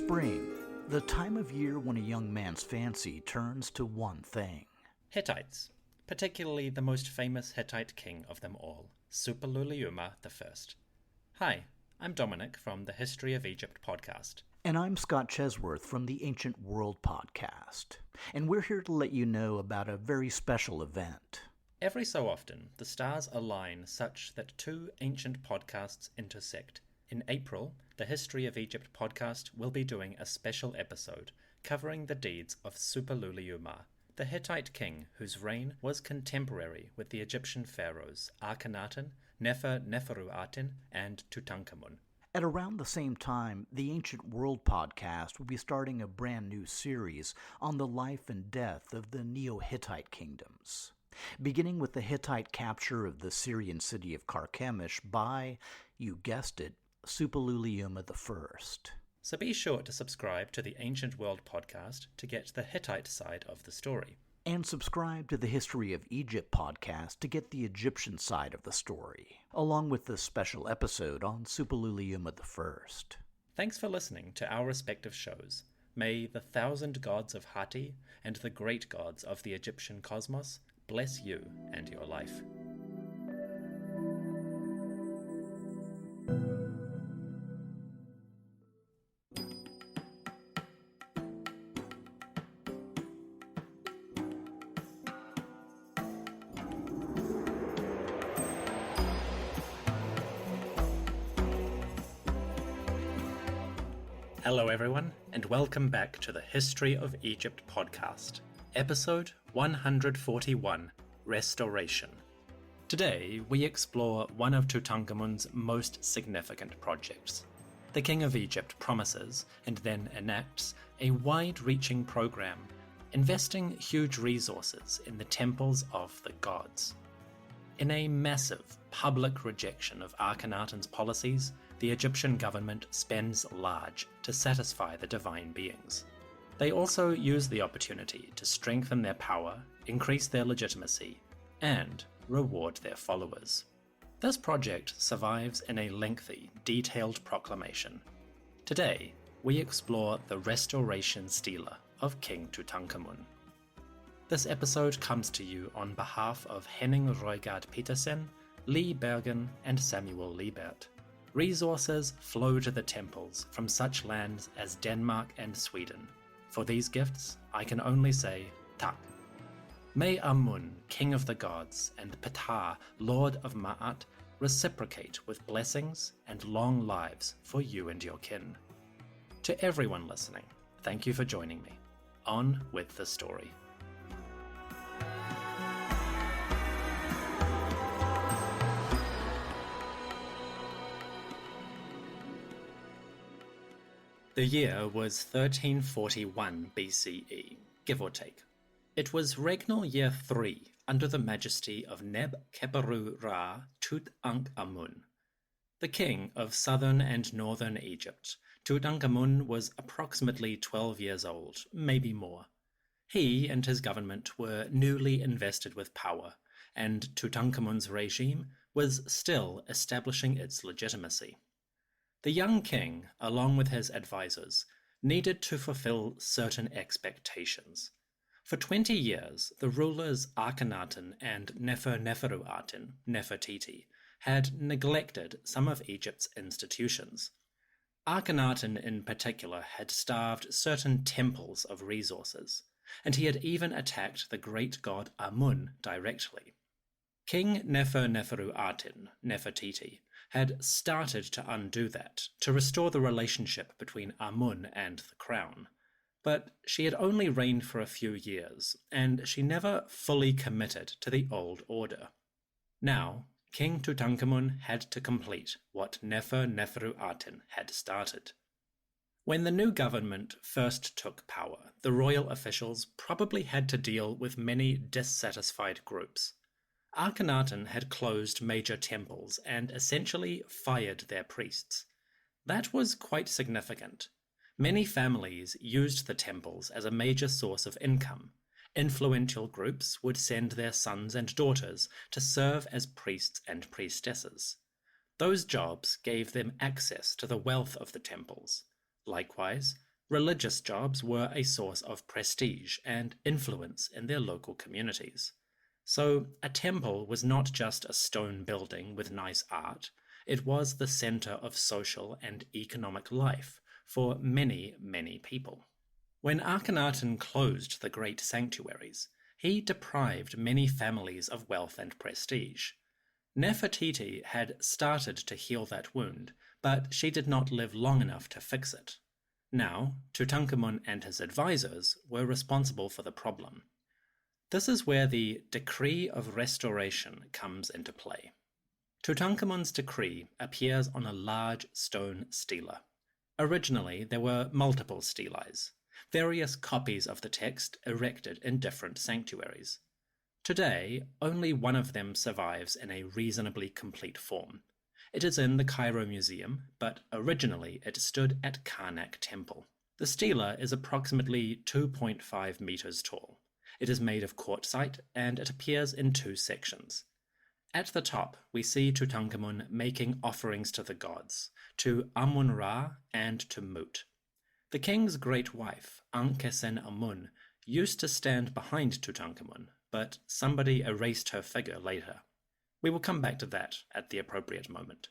Spring, the time of year when a young man's fancy turns to one thing. Hittites, particularly the most famous Hittite king of them all, Suppiluliuma I. Hi, I'm Dominic from the History of Egypt podcast. And I'm Scott Chesworth from the Ancient World podcast. And we're here to let you know about a very special event. Every so often, the stars align such that two ancient podcasts intersect. In April, the History of Egypt podcast will be doing a special episode covering the deeds of Suppiluliuma, the Hittite king whose reign was contemporary with the Egyptian pharaohs Akhenaten, Nefer-Neferu-Aten, and Tutankhamun. At around the same time, the Ancient World podcast will be starting a brand new series on the life and death of the Neo-Hittite kingdoms, beginning with the Hittite capture of the Syrian city of Carchemish by, you guessed it, Suppiluliuma I. So be sure to subscribe to the Ancient World podcast to get the Hittite side of the story. And subscribe to the History of Egypt podcast to get the Egyptian side of the story, along with the special episode on Suppiluliuma I. Thanks for listening to our respective shows. May the 1,000 gods of Hatti and the great gods of the Egyptian cosmos bless you and your life. Hello everyone, and welcome back to the History of Egypt podcast, episode 141, Restoration. Today, we explore one of Tutankhamun's most significant projects. The King of Egypt promises, and then enacts, a wide-reaching program, investing huge resources in the temples of the gods. In a massive public rejection of Akhenaten's policies, the Egyptian government spends large to satisfy the divine beings. They also use the opportunity to strengthen their power, increase their legitimacy, and reward their followers. This project survives in a lengthy, detailed proclamation. Today, we explore the restoration stela of King Tutankhamun. This episode comes to you on behalf of Henning Roygard Petersen, Lee Bergen, and Samuel Liebert. Resources flow to the temples from such lands as Denmark and Sweden. For these gifts, I can only say, tak. May Amun, king of the gods, and Ptah, lord of Ma'at, reciprocate with blessings and long lives for you and your kin. To everyone listening, thank you for joining me. On with the story. The year was 1341 BCE, give or take. It was regnal year 3 under the majesty of Neb-Keperu-Ra Tut-Ankh-Amun. The king of southern and northern Egypt, Tutankhamun was approximately 12 years old, maybe more. He and his government were newly invested with power, and Tutankhamun's regime was still establishing its legitimacy. The young king, along with his advisors, needed to fulfill certain expectations. For 20 years, the rulers Akhenaten and Nefer-Neferu-Aten, Nefertiti, had neglected some of Egypt's institutions. Akhenaten in particular had starved certain temples of resources, and he had even attacked the great god Amun directly. King Nefer-Neferu-Aten, Nefertiti, had started to undo that, to restore the relationship between Amun and the crown. But she had only reigned for a few years, and she never fully committed to the old order. Now, King Tutankhamun had to complete what Nefer-Neferu-Aten had started. When the new government first took power, the royal officials probably had to deal with many dissatisfied groups. Akhenaten had closed major temples and essentially fired their priests. That was quite significant. Many families used the temples as a major source of income. Influential groups would send their sons and daughters to serve as priests and priestesses. Those jobs gave them access to the wealth of the temples. Likewise, Religious jobs were a source of prestige and influence in their local communities. So a temple was not just a stone building with nice art, it was the center of social and economic life for many, many people. When Akhenaten closed the great sanctuaries, he deprived many families of wealth and prestige. Nefertiti had started to heal that wound, but she did not live long enough to fix it. Now, Tutankhamun and his advisors were responsible for the problem. This is where the decree of restoration comes into play. Tutankhamun's decree appears on a large stone stela. Originally, there were multiple steles, various copies of the text erected in different sanctuaries. Today, only one of them survives in a reasonably complete form. It is in the Cairo Museum, but originally it stood at Karnak Temple. The stela is approximately 2.5 meters tall. It is made of quartzite and it appears in two sections. At the top, we see Tutankhamun making offerings to the gods, to Amun-Ra and to Mut. The king's great wife, Amun, used to stand behind Tutankhamun, but somebody erased her figure later. We will come back to that at the appropriate moment.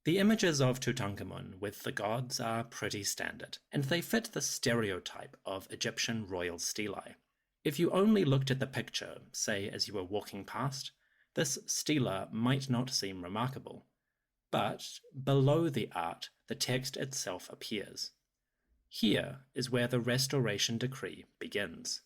The images of Tutankhamun with the gods are pretty standard, and they fit the stereotype of Egyptian royal stelae. If you only looked at the picture, say as you were walking past, this stela might not seem remarkable. But below the art, the text itself appears. Here is where the restoration decree begins.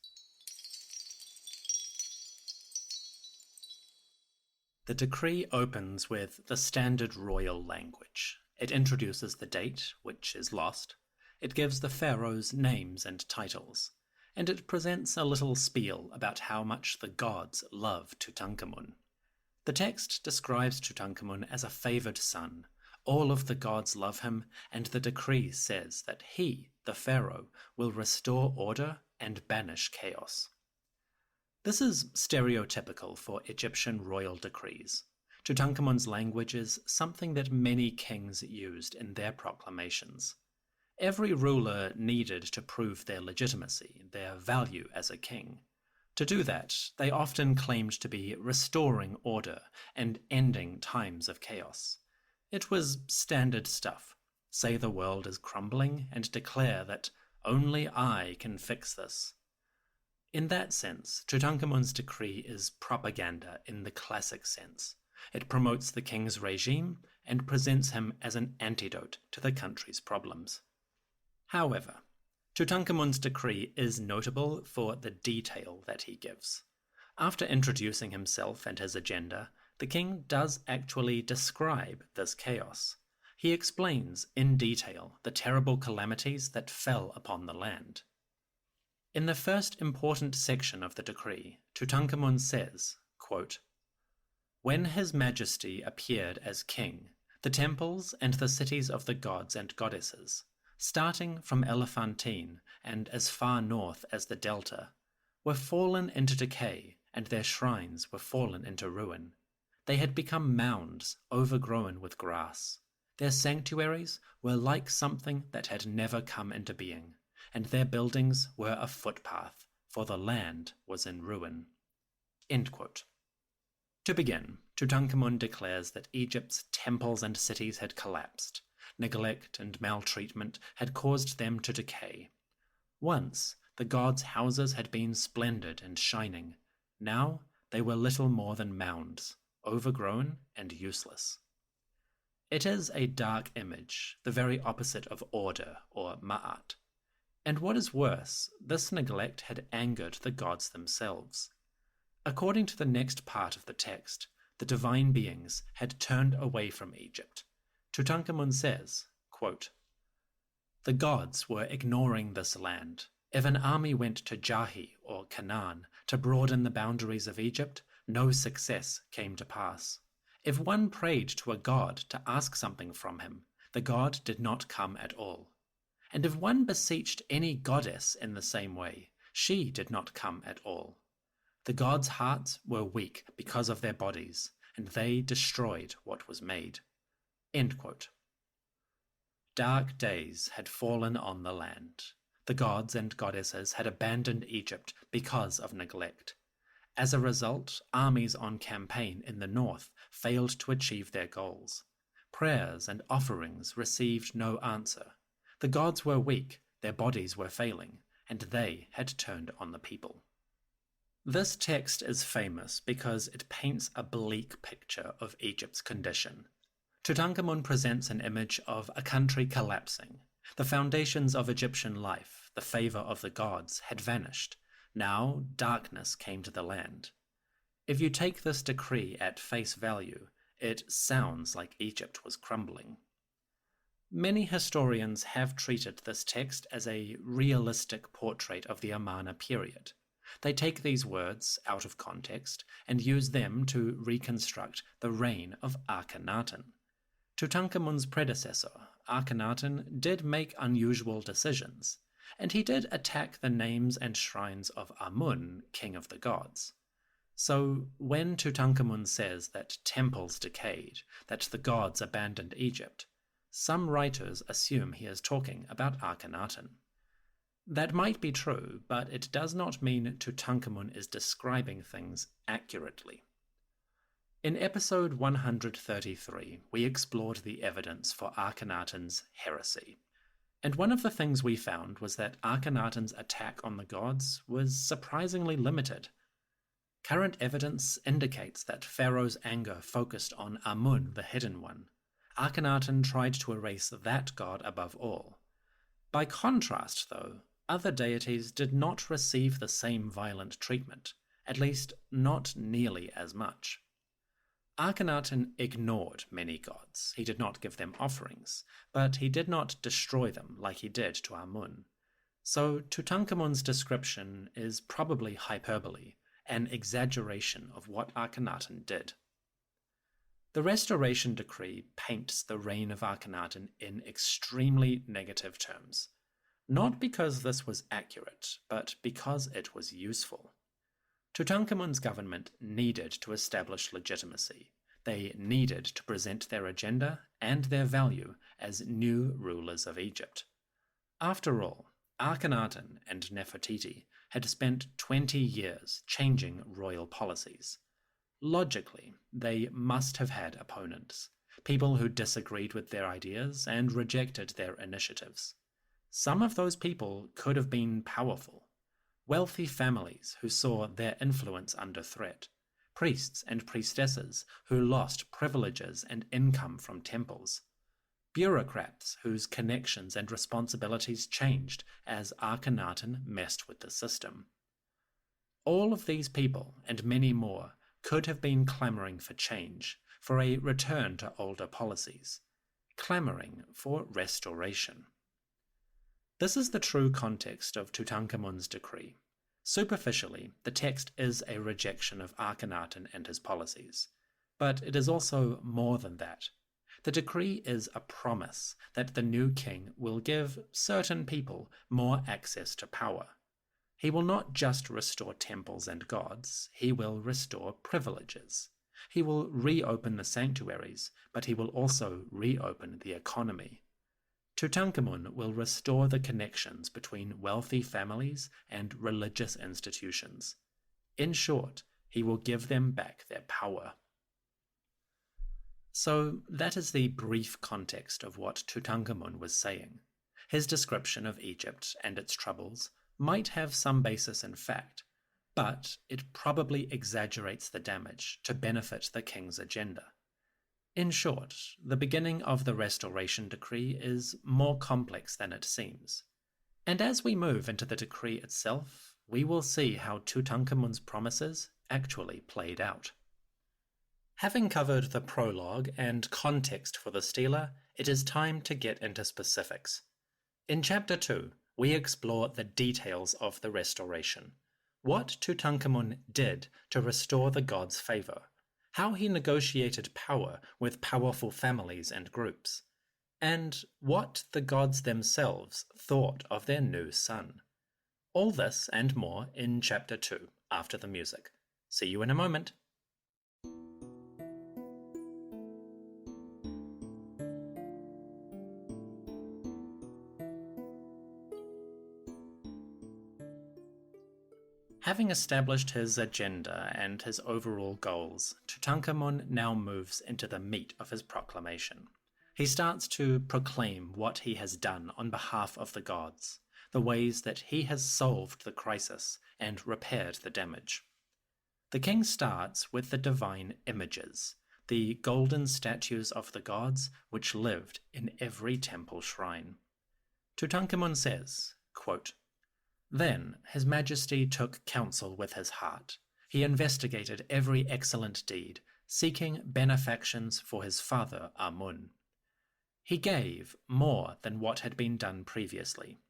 The decree opens with the standard royal language. It introduces the date, which is lost. It gives the pharaohs names and titles. And it presents a little spiel about how much the gods love Tutankhamun. The text describes Tutankhamun as a favored son. All of the gods love him, and the decree says that he, the pharaoh, will restore order and banish chaos. This is stereotypical for Egyptian royal decrees. Tutankhamun's language is something that many kings used in their proclamations. Every ruler needed to prove their legitimacy, their value as a king. To do that, they often claimed to be restoring order and ending times of chaos. It was standard stuff. Say the world is crumbling and declare that only I can fix this. In that sense, Tutankhamun's decree is propaganda in the classic sense. It promotes the king's regime and presents him as an antidote to the country's problems. However, Tutankhamun's decree is notable for the detail that he gives. After introducing himself and his agenda, the king does actually describe this chaos. He explains in detail the terrible calamities that fell upon the land. In the first important section of the decree, Tutankhamun says, quote, "When His Majesty appeared as king, the temples and the cities of the gods and goddesses, starting from Elephantine and as far north as the Delta, were fallen into decay, and their shrines were fallen into ruin. They had become mounds overgrown with grass. Their sanctuaries were like something that had never come into being, and their buildings were a footpath, for the land was in ruin." End quote. To begin, Tutankhamun declares that Egypt's temples and cities had collapsed. Neglect and maltreatment had caused them to decay. Once, the gods' houses had been splendid and shining. Now, they were little more than mounds, overgrown and useless. It is a dark image, the very opposite of order or ma'at. And what is worse, this neglect had angered the gods themselves. According to the next part of the text, the divine beings had turned away from Egypt. Tutankhamun says, quote, "The gods were ignoring this land. If an army went to Jahi or Canaan to broaden the boundaries of Egypt, no success came to pass. If one prayed to a god to ask something from him, the god did not come at all. And if one beseeched any goddess in the same way, she did not come at all. The gods' hearts were weak because of their bodies, and they destroyed what was made." End quote. Dark days had fallen on the land. The gods and goddesses had abandoned Egypt because of neglect. As a result, armies on campaign in the north failed to achieve their goals. Prayers and offerings received no answer. The gods were weak, their bodies were failing, and they had turned on the people. This text is famous because it paints a bleak picture of Egypt's condition. Tutankhamun presents an image of a country collapsing. The foundations of Egyptian life, the favor of the gods, had vanished. Now darkness came to the land. If you take this decree at face value, it sounds like Egypt was crumbling. Many historians have treated this text as a realistic portrait of the Amarna period. They take these words out of context and use them to reconstruct the reign of Akhenaten. Tutankhamun's predecessor, Akhenaten, did make unusual decisions, and he did attack the names and shrines of Amun, king of the gods. So when Tutankhamun says that temples decayed, that the gods abandoned Egypt, some writers assume he is talking about Akhenaten. That might be true, but it does not mean Tutankhamun is describing things accurately. In episode 133, we explored the evidence for Akhenaten's heresy. And one of the things we found was that Akhenaten's attack on the gods was surprisingly limited. Current evidence indicates that Pharaoh's anger focused on Amun, the Hidden One. Akhenaten tried to erase that god above all. By contrast, though, other deities did not receive the same violent treatment, at least not nearly as much. Akhenaten ignored many gods. He did not give them offerings, but he did not destroy them like he did to Amun. So Tutankhamun's description is probably hyperbole, an exaggeration of what Akhenaten did. The Restoration Decree paints the reign of Akhenaten in extremely negative terms, not because this was accurate, but because it was useful. Tutankhamun's government needed to establish legitimacy. They needed to present their agenda and their value as new rulers of Egypt. After all, Akhenaten and Nefertiti had spent 20 years changing royal policies. Logically, they must have had opponents, people who disagreed with their ideas and rejected their initiatives. Some of those people could have been powerful. Wealthy families who saw their influence under threat, priests and priestesses who lost privileges and income from temples, bureaucrats whose connections and responsibilities changed as Akhenaten messed with the system. All of these people, and many more, could have been clamoring for change, for a return to older policies, clamoring for restoration. This is the true context of Tutankhamun's decree. Superficially, the text is a rejection of Akhenaten and his policies, but it is also more than that. The decree is a promise that the new king will give certain people more access to power. He will not just restore temples and gods, he will restore privileges. He will reopen the sanctuaries, but he will also reopen the economy. Tutankhamun will restore the connections between wealthy families and religious institutions. In short, he will give them back their power. So that is the brief context of what Tutankhamun was saying. His description of Egypt and its troubles might have some basis in fact, but it probably exaggerates the damage to benefit the king's agenda. In short, the beginning of the Restoration Decree is more complex than it seems. And as we move into the decree itself, we will see how Tutankhamun's promises actually played out. Having covered the prologue and context for the stela, it is time to get into specifics. In Chapter 2, we explore the details of the restoration, what Tutankhamun did to restore the gods' favor, how he negotiated power with powerful families and groups, and what the gods themselves thought of their new son. All this and more in Chapter 2 after the music. See you in a moment. Having established his agenda and his overall goals, Tutankhamun now moves into the meat of his proclamation. He starts to proclaim what he has done on behalf of the gods, the ways that he has solved the crisis and repaired the damage. The king starts with the divine images, the golden statues of the gods which lived in every temple shrine. Tutankhamun says, quote, "Then His Majesty took counsel with his heart. He investigated every excellent deed, seeking benefactions for his father Amun. He gave more than what had been done previously.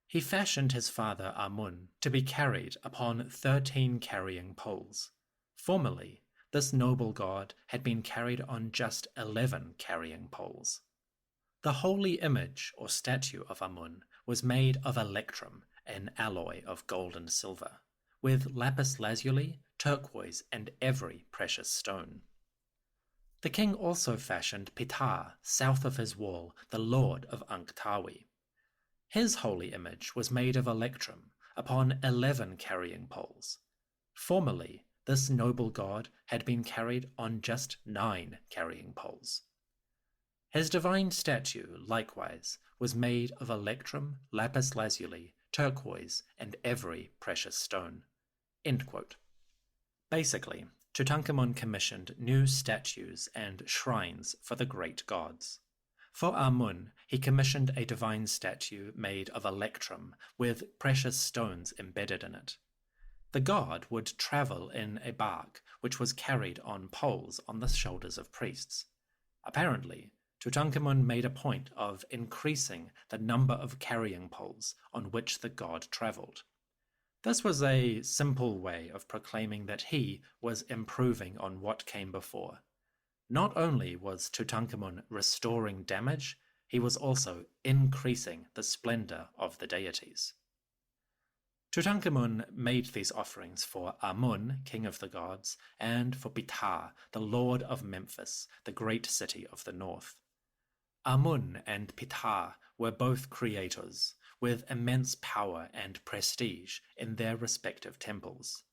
He fashioned his father Amun to be carried upon 13 carrying poles. Formerly, this noble god had been carried on just 11 carrying poles. The holy image or statue of Amun was made of electrum, an alloy of gold and silver, with lapis lazuli, turquoise, and every precious stone. The king also fashioned Ptah, south of his wall, the lord of Ankh-Tawi. His holy image was made of electrum, upon 11 carrying poles. Formerly, this noble god had been carried on just 9 carrying poles. His divine statue, likewise, was made of electrum, lapis lazuli, turquoise, and every precious stone." End quote. Basically, Tutankhamun commissioned new statues and shrines for the great gods. For Amun, he commissioned a divine statue made of electrum with precious stones embedded in it. The god would travel in a bark which was carried on poles on the shoulders of priests. Apparently, Tutankhamun made a point of increasing the number of carrying poles on which the god traveled. This was a simple way of proclaiming that he was improving on what came before. Not only was Tutankhamun restoring damage, he was also increasing the splendor of the deities. Tutankhamun made these offerings for Amun, king of the gods, and for Ptah, the lord of Memphis, the great city of the north. Amun and Ptah were both creators, with immense power and prestige in their respective temples.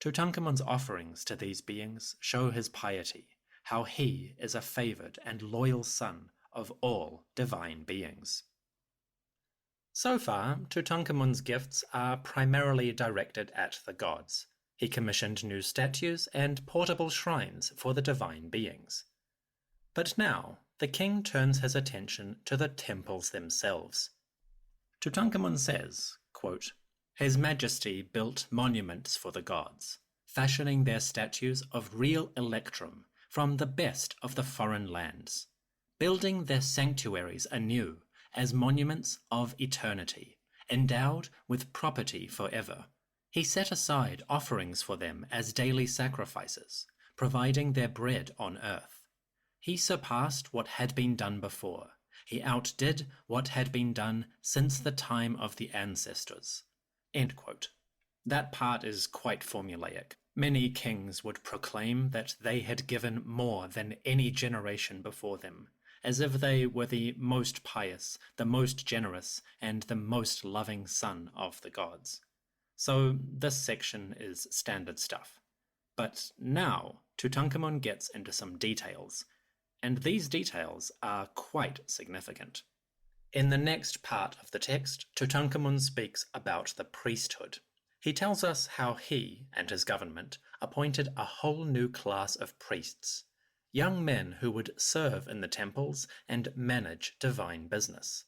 Tutankhamun's offerings to these beings show his piety, how he is a favored and loyal son of all divine beings. So far, Tutankhamun's gifts are primarily directed at the gods. He commissioned new statues and portable shrines for the divine beings. But now, the king turns his attention to the temples themselves. Tutankhamun says, quote, "His Majesty built monuments for the gods, fashioning their statues of real electrum from the best of the foreign lands, building their sanctuaries anew as monuments of eternity, endowed with property forever. He set aside offerings for them as daily sacrifices, providing their bread on earth. He surpassed what had been done before. He outdid what had been done since the time of the ancestors." End quote. That part is quite formulaic. Many kings would proclaim that they had given more than any generation before them, as if they were the most pious, the most generous, and the most loving son of the gods. So this section is standard stuff. But now Tutankhamun gets into some details, and these details are quite significant. In the next part of the text, Tutankhamun speaks about the priesthood. He tells us how he and his government appointed a whole new class of priests, young men who would serve in the temples and manage divine business.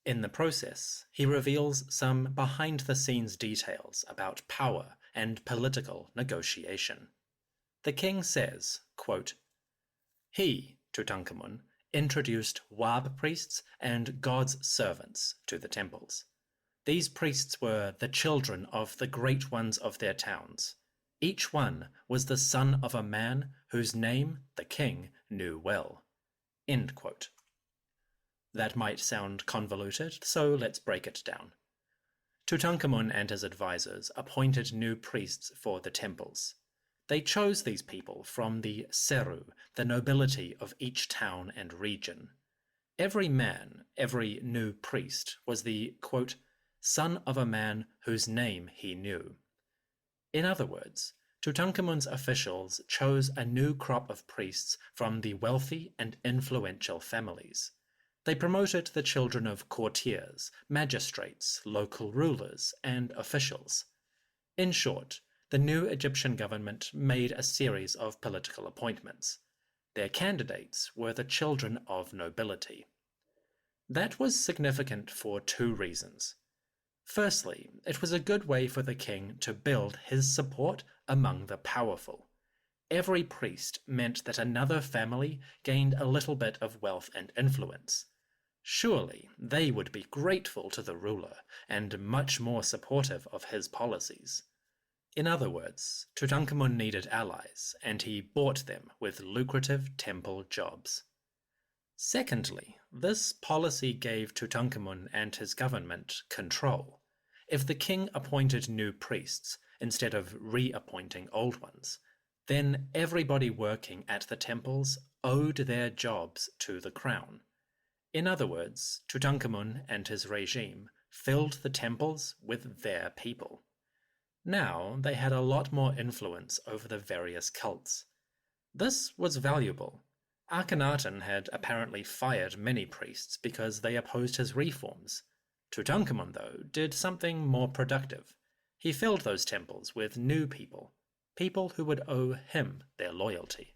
In the process, he reveals some behind-the-scenes details about power and political negotiation. The king says, quote, "He, Tutankhamun, introduced Wab priests and God's servants to the temples. These priests were the children of the great ones of their towns. Each one was the son of a man whose name the king knew well." End quote. That might sound convoluted, so let's break it down. Tutankhamun and his advisors appointed new priests for the temples. They chose these people from the Seru, the nobility of each town and region. Every man, every new priest, was the, quote, "son of a man whose name he knew." In other words, Tutankhamun's officials chose a new crop of priests from the wealthy and influential families. They promoted the children of courtiers, magistrates, local rulers, and officials. In short, the new Egyptian government made a series of political appointments. Their candidates were the children of nobility. That was significant for two reasons. Firstly, it was a good way for the king to build his support among the powerful. Every priest meant that another family gained a little bit of wealth and influence. Surely they would be grateful to the ruler and much more supportive of his policies. In other words, Tutankhamun needed allies, and he bought them with lucrative temple jobs. Secondly, this policy gave Tutankhamun and his government control. If the king appointed new priests instead of reappointing old ones, then everybody working at the temples owed their jobs to the crown. In other words, Tutankhamun and his regime filled the temples with their people. Now they had a lot more influence over the various cults. This was valuable. Akhenaten had apparently fired many priests because they opposed his reforms. Tutankhamun, though, did something more productive. He filled those temples with new people who would owe him their loyalty.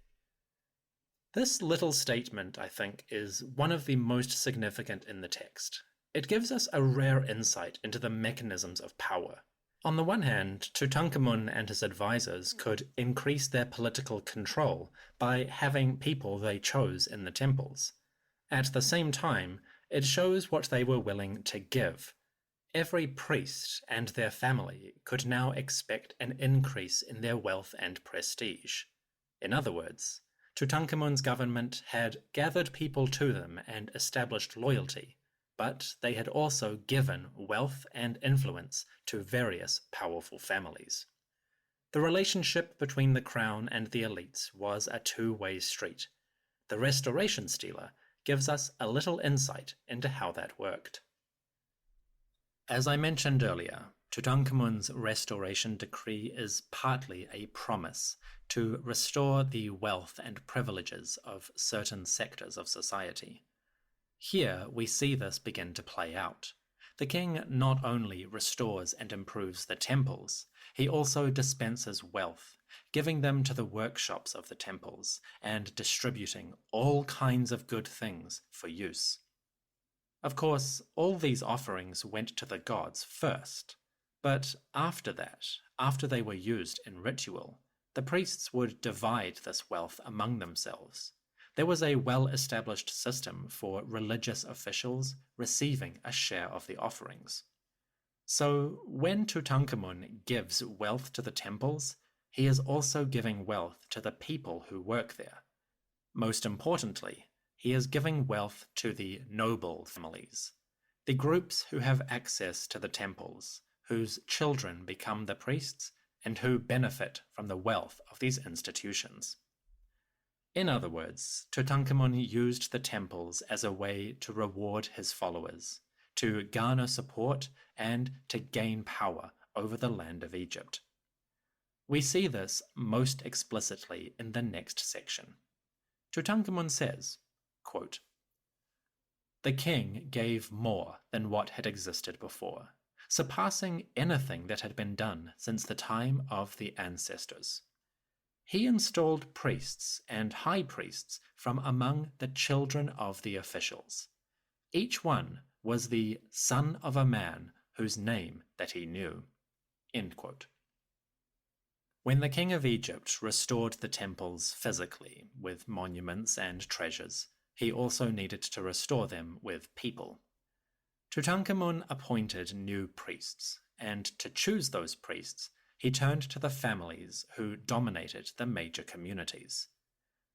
This little statement, I think, is one of the most significant in the text. It gives us a rare insight into the mechanisms of power. On the one hand, Tutankhamun and his advisors could increase their political control by having people they chose in the temples. At the same time, it shows what they were willing to give. Every priest and their family could now expect an increase in their wealth and prestige. In other words, Tutankhamun's government had gathered people to them and established loyalty, but they had also given wealth and influence to various powerful families. The relationship between the crown and the elites was a two-way street. The Restoration Stela gives us a little insight into how that worked. As I mentioned earlier, Tutankhamun's restoration decree is partly a promise to restore the wealth and privileges of certain sectors of society. Here we see this begin to play out. The king not only restores and improves the temples, he also dispenses wealth, giving them to the workshops of the temples and distributing all kinds of good things for use. Of course, all these offerings went to the gods first, but after that, after they were used in ritual, the priests would divide this wealth among themselves. There was a well-established system for religious officials receiving a share of the offerings. So when Tutankhamun gives wealth to the temples, he is also giving wealth to the people who work there. Most importantly, he is giving wealth to the noble families, the groups who have access to the temples, whose children become the priests, and who benefit from the wealth of these institutions. In other words, Tutankhamun used the temples as a way to reward his followers, to garner support, and to gain power over the land of Egypt. We see this most explicitly in the next section. Tutankhamun says, quote, "The king gave more than what had existed before, surpassing anything that had been done since the time of the ancestors. He installed priests and high priests from among the children of the officials. Each one was the son of a man whose name that he knew." End quote. When the king of Egypt restored the temples physically with monuments and treasures, he also needed to restore them with people. Tutankhamun appointed new priests, and to choose those priests, he turned to the families who dominated the major communities.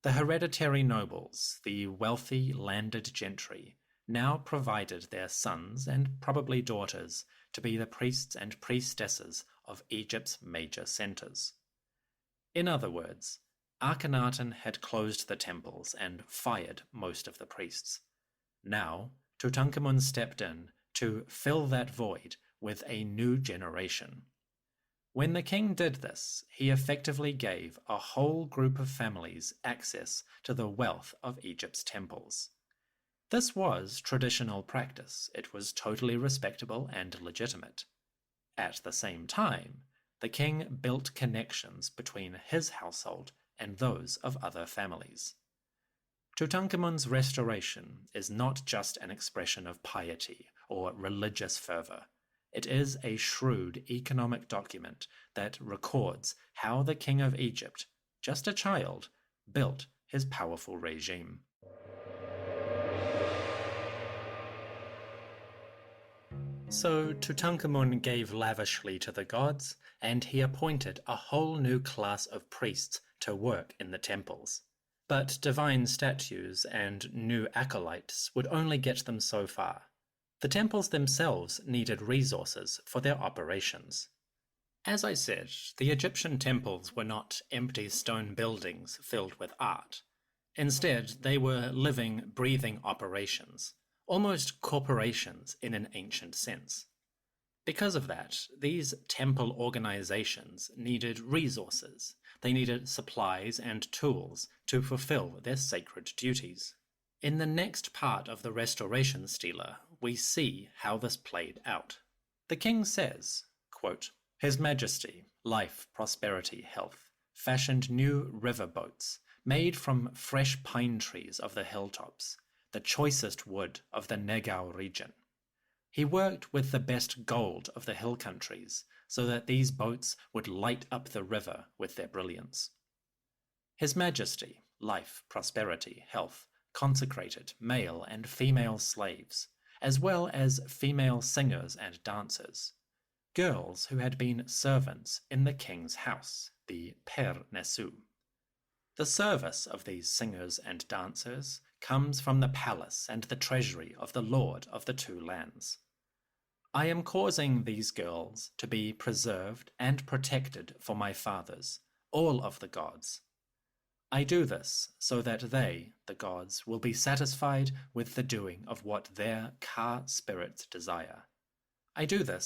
The hereditary nobles, the wealthy landed gentry, now provided their sons and probably daughters to be the priests and priestesses of Egypt's major centers. In other words, Akhenaten had closed the temples and fired most of the priests. Now, Tutankhamun stepped in to fill that void with a new generation. When the king did this, he effectively gave a whole group of families access to the wealth of Egypt's temples. This was traditional practice. It was totally respectable and legitimate. At the same time, the king built connections between his household and those of other families. Tutankhamun's restoration is not just an expression of piety or religious fervor. It is a shrewd economic document that records how the king of Egypt, just a child, built his powerful regime. So Tutankhamun gave lavishly to the gods, and he appointed a whole new class of priests to work in the temples. But divine statues and new acolytes would only get them so far. The temples themselves needed resources for their operations. As I said, the Egyptian temples were not empty stone buildings filled with art. Instead, they were living, breathing operations, almost corporations in an ancient sense. Because of that, these temple organizations needed resources. They needed supplies and tools to fulfill their sacred duties. In the next part of the Restoration Stela, we see how this played out. The king says, quote, "His Majesty, life, prosperity, health, fashioned new river boats, made from fresh pine trees of the hilltops, the choicest wood of the Negao region. He worked with the best gold of the hill countries, so that these boats would light up the river with their brilliance. His Majesty, life, prosperity, health, consecrated male and female slaves, as well as female singers and dancers, girls who had been servants in the king's house, the Per Nesu. The service of these singers and dancers comes from the palace and the treasury of the Lord of the Two Lands. I am causing these girls to be preserved and protected for my fathers, all of the gods. I do this so that they, the gods, will be satisfied with the doing of what their Ka spirits desire. I do this